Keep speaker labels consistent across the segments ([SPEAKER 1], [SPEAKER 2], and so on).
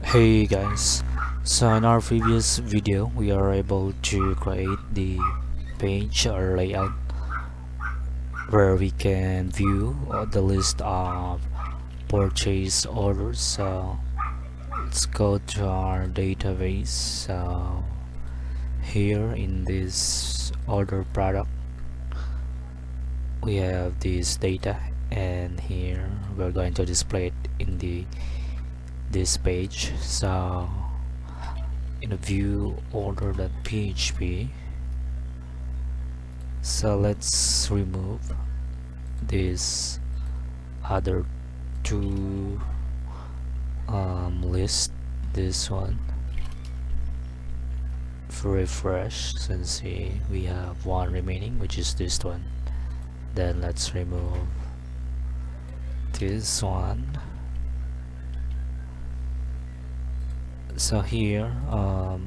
[SPEAKER 1] Hey guys, so in our previous video we are able to create the page or layout where we can view the list of purchase orders. So let's go to our database. So here in this order product we have this data, and here we're going to display it in this page. So in a view order.php, so let's remove this other two list, this one. If we refresh and see, we have one remaining, which is this one. Then let's remove this one. So here we're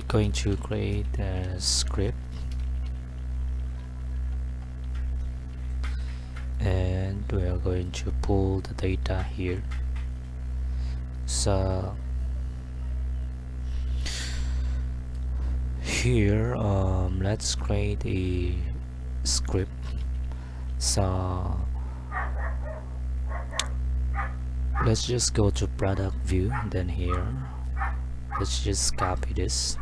[SPEAKER 1] going to create a script, and we are going to pull the data here. So here let's create a script. So let's just go to product view, then here let's just copy this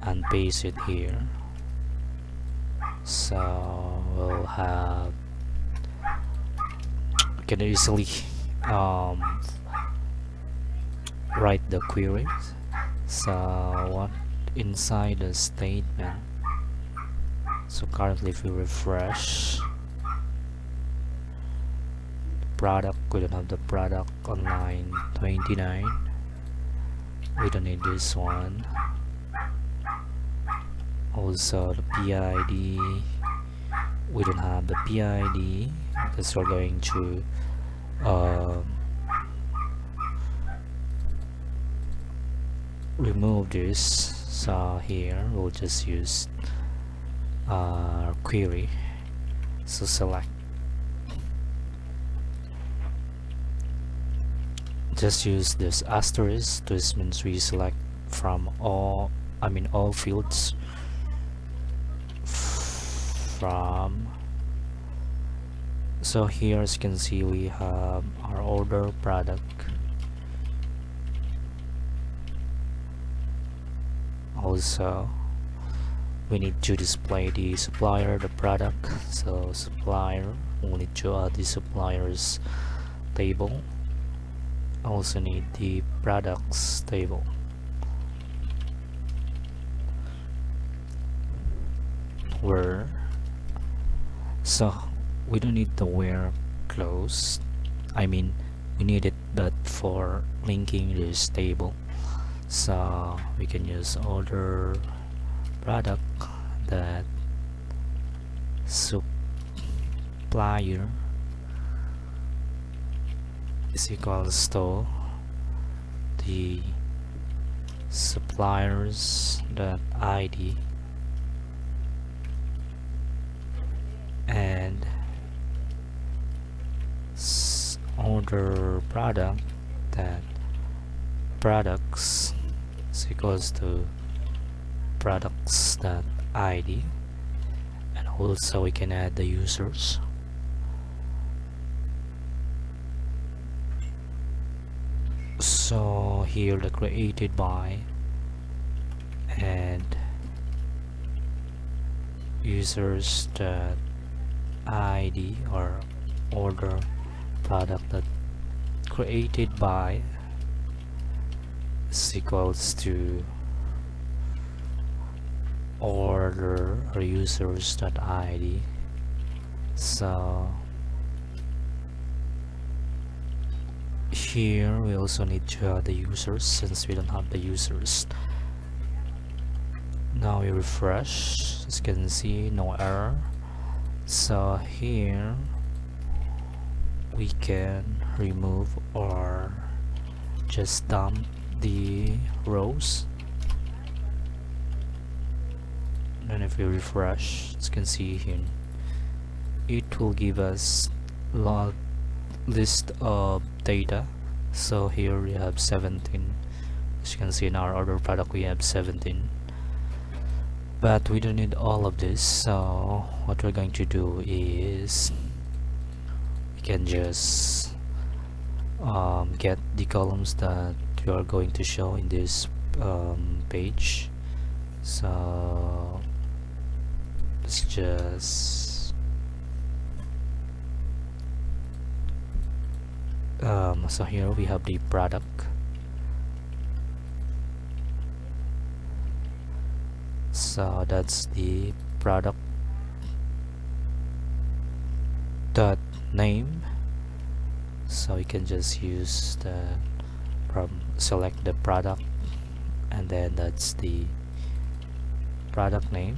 [SPEAKER 1] and paste it here. So we'll have, we can easily write the queries. So what inside the statement, so currently if we refresh product, we don't have the product on line 29. We don't need this one. Also the PID, we don't have the PID because we're going to remove this. So here we'll just use query. So select, just use this asterisk. This means we select from all fields from. So here, as you can see, we have our order product. Also we need to display the supplier, the product. So supplier, we'll need to add the suppliers table. Also need the products table. Where, so we don't need the where close, we need it, but for linking this table, so we can use order product that supplier is equals to the suppliers dot id and order product that products is equals to products dot id, and also we can add the users. So here the created by and users dot id or order product that created by is equals to order or users dot id. So here we also need to add the users since we don't have the users. Now we refresh, as you can see, no error. So here we can remove or just dump the rows. And if we refresh, as you can see here, it will give us list of data. So here we have 17. As you can see in our order product, we have 17, but we don't need all of this. So what we're going to do is we can just get the columns that we are going to show in this page. So let's just so here we have the product. So that's the product dot name. So you can just use the select the product, and then that's the product name.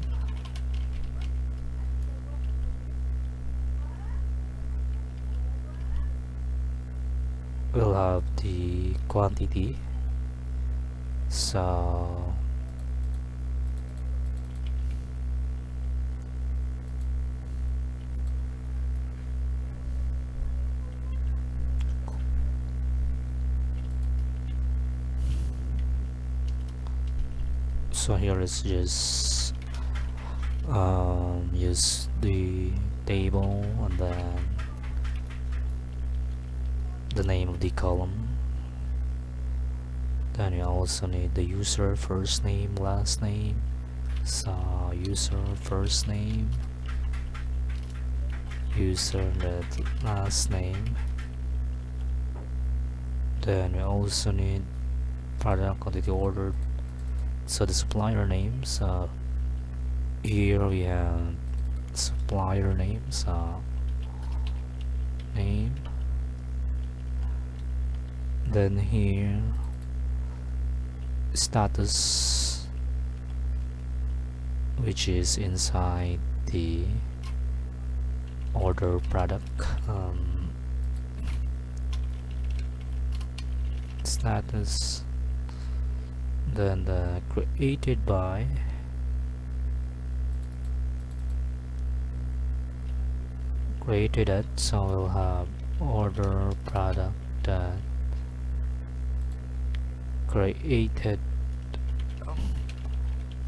[SPEAKER 1] We'll have the quantity. So here is just use the table and then the name of the column. Then you also need the user first name, last name. So user first name, user that last name. Then we also need product quantity ordered. So the supplier names, here we have supplier names, name. Then here status, which is inside the order product. Status, then the created by, created at, so we'll have order product that created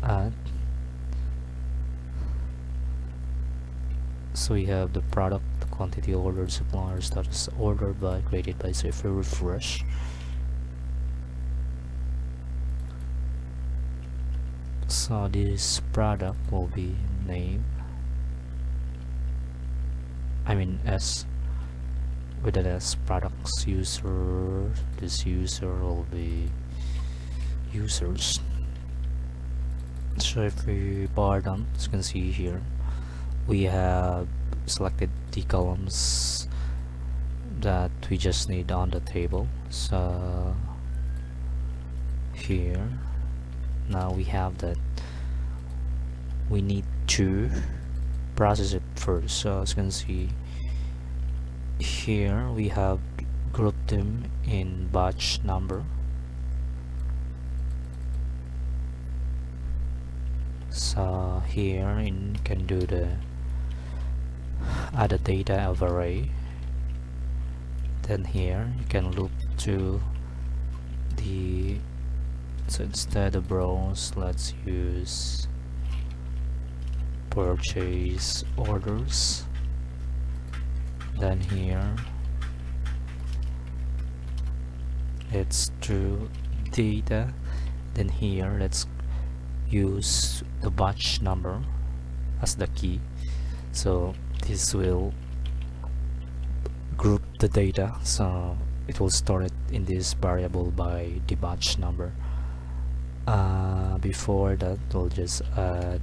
[SPEAKER 1] at. So we have the product, the quantity ordered, supplier status, ordered by, created by. So if we refresh, so this product will be name, I mean S, with an S, products user. This user will be users. So if we bar down, as you can see here, we have selected the columns that we just need on the table. So here now we have that. We need to process it first. So as you can see here, we have grouped them in batch number. So here you can do the add a data of array. Then here you can loop to the, so instead of rows, let's use purchase orders. Then here let's do data. Then here let's use the batch number as the key. So this will group the data, so it will store it in this variable by the batch number. Before that, we'll just add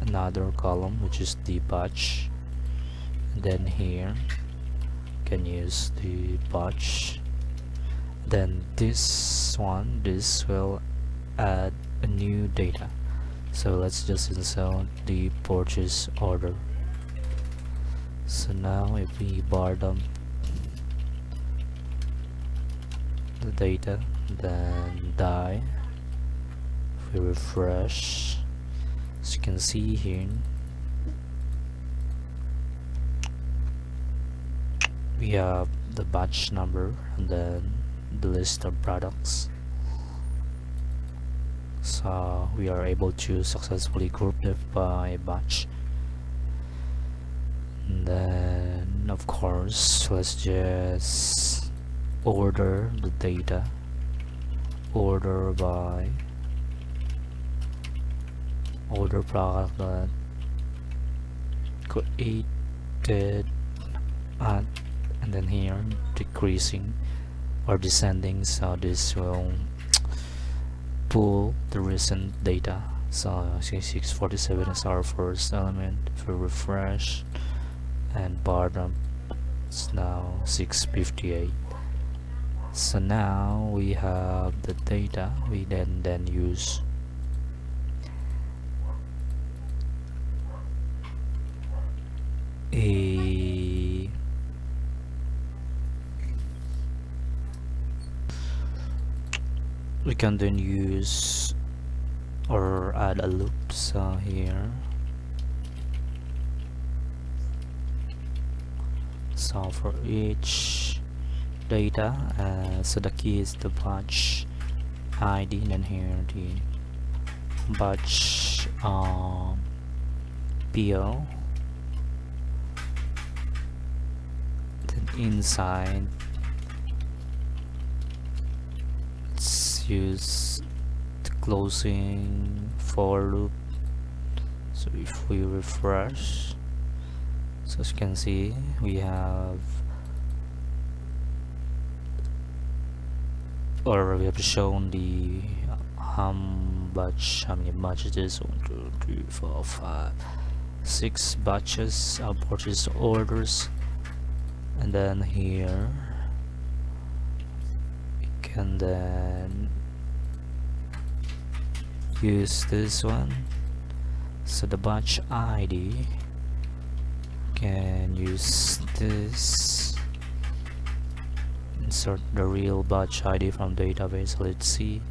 [SPEAKER 1] another column, which is the batch. Then here you can use the batch. Then this one, this will add a new data. So let's just insert the purchase order. So now if we bar dump the data, then die, if we refresh, as you can see here, we have the batch number and then the list of products. So we are able to successfully group them by batch. And then of course let's just order the data, order by order product that created at, and then here decreasing or descending, so this will pull the recent data. So 647 is our first element. If we refresh and bottom, it's now 658. So now we have the data. We then use we can then use or add a loop. So here, so for each data, so the key is the batch ID, and then here the batch PO, then inside let's use the closing for loop. So if we refresh, so as you can see we have shown the batch, how many batches it is. 1 2 3 4 5 6 batches of purchase orders. And then here we can then use this one. So the batch ID, can use this, insert the real batch ID from database. Let's see,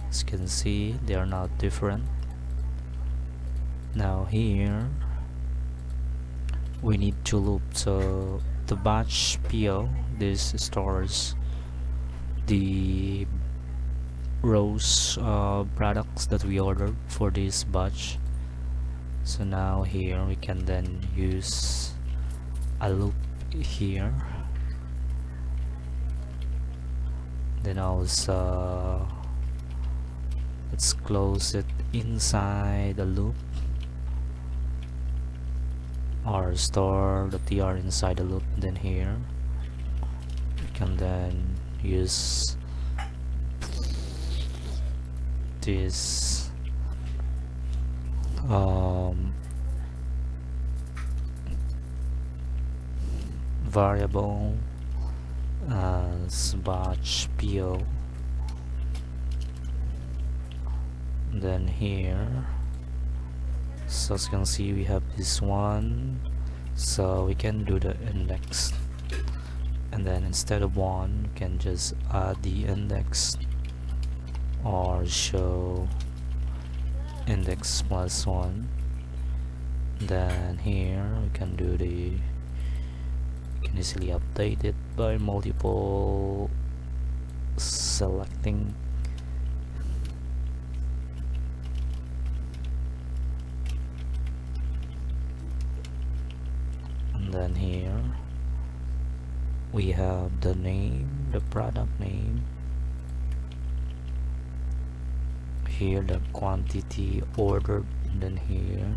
[SPEAKER 1] as you can see they are not different. Now here we need to loop. So the batch PO, this stores the rows of products that we ordered for this batch. So now here we can then use a loop here, then also let's close it inside the loop, or store the tr inside the loop. Then here we can then use this variable as batch PO. Then here, so as you can see we have this one, so we can do the index, and then instead of 1 we can just add the index or show index plus 1. Then here we can do the, can easily update it by multiple selecting. And then here we have the name, the product name, here the quantity ordered, and then here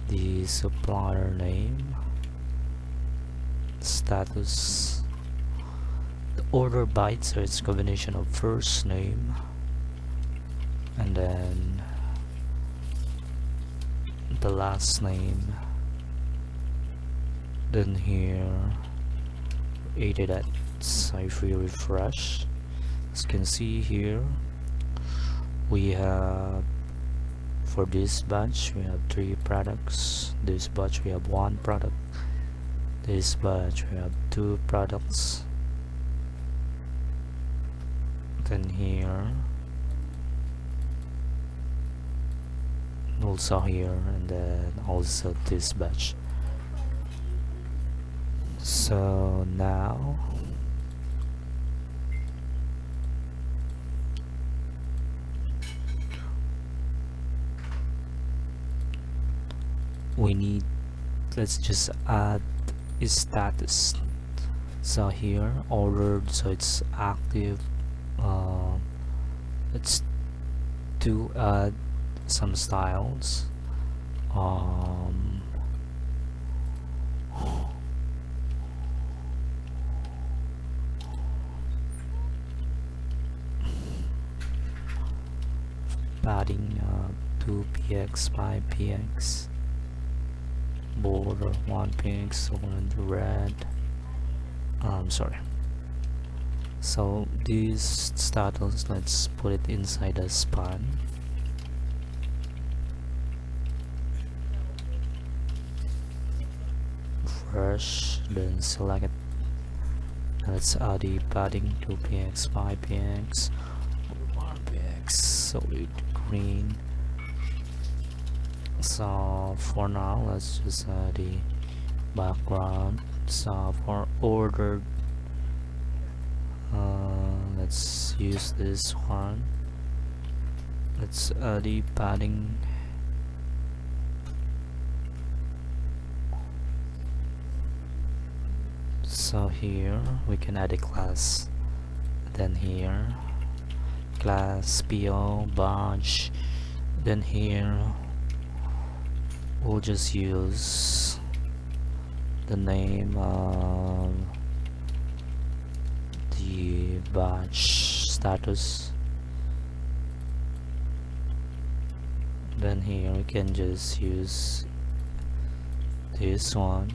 [SPEAKER 1] the supplier name, status, the order byte, so it's a combination of first name and then the last name. Then here 80 that. So if we refresh, as you can see here we have, for this batch we have 3 products, this batch we have 1 product, this batch we have 2 products. Then here also here, and then also this batch. So So now we need, let's just add a status. So here ordered, so it's active. Let's do add some styles. Padding 2px by px, border 1px on the red. Sorry. So these status, let's put it inside a span. Fresh, then select it. Let's add the padding 2px by px, 1px, solid green. So for now, let's just add the background. So for ordered, let's use this one. Let's add the padding. So here we can add a class, then here class PO badge, then here we'll just use the name of the badge status. Then here we can just use this one.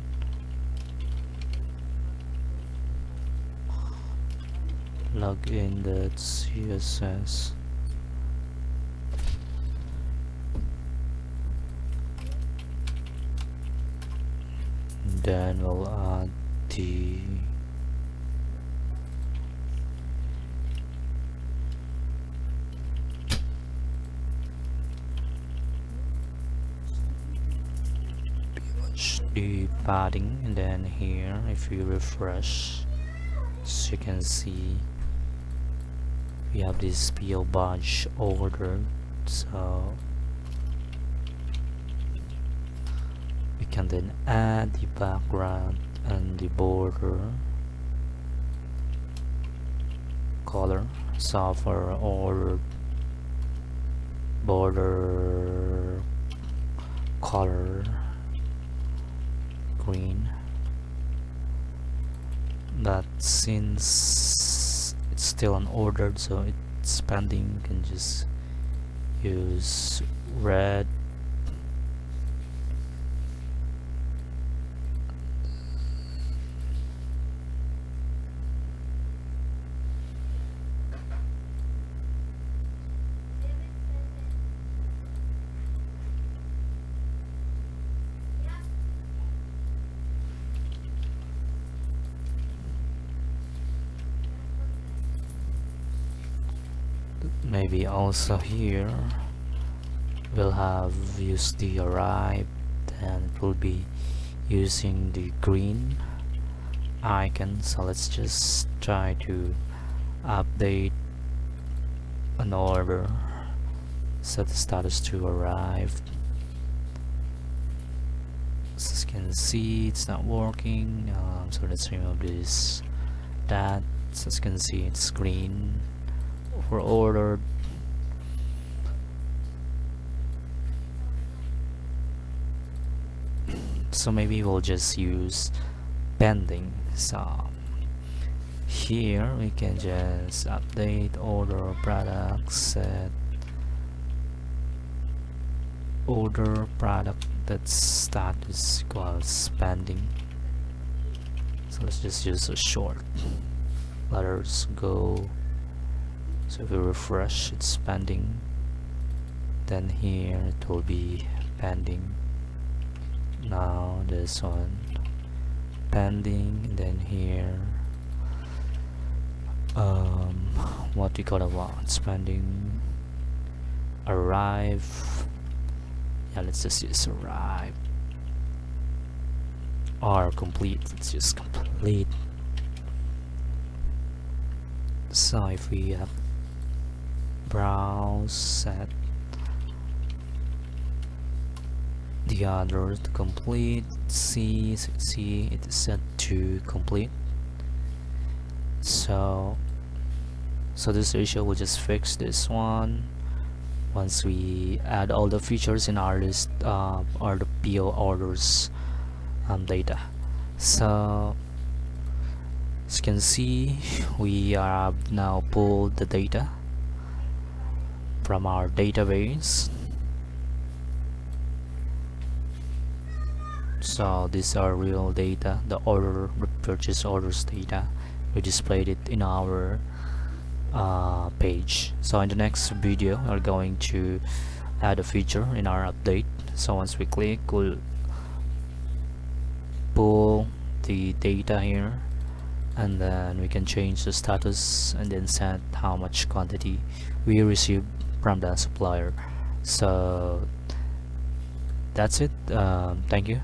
[SPEAKER 1] Log in the CSS. Then we'll add the padding, and then here if you refresh, as you can see we have this PO badge ordered. So we can then add the background and the border color. So for ordered border color green, but since it's still unordered, so it's pending, you can just use red. Maybe also here we'll have used the arrive, then it will be using the green icon. So let's just try to update an order, set the status to arrive. As you can see, it's not working. So let's remove this. That, so as you can see, it's green for ordered. So maybe we'll just use pending. So here we can just update order product, set order product, that status equals pending. So let's just use a short letters go. So if we refresh, it's pending, then here it will be pending. Now this one pending, and then here what do you call it, it's pending. Arrive, yeah, let's just use arrive, or complete, let's just complete. complete. So if we browse set the other to complete, see it is set to complete. So this issue will just fix this one once we add all the features in our list or the PO orders data. So as you can see, we have now pulled the data from our database. So these are real data, the purchase orders data. We displayed it in our page. So in the next video, we're going to add a feature in our update. So once we click, we'll pull the data here, and then we can change the status and then set how much quantity we received from the supplier. So that's it. Thank you.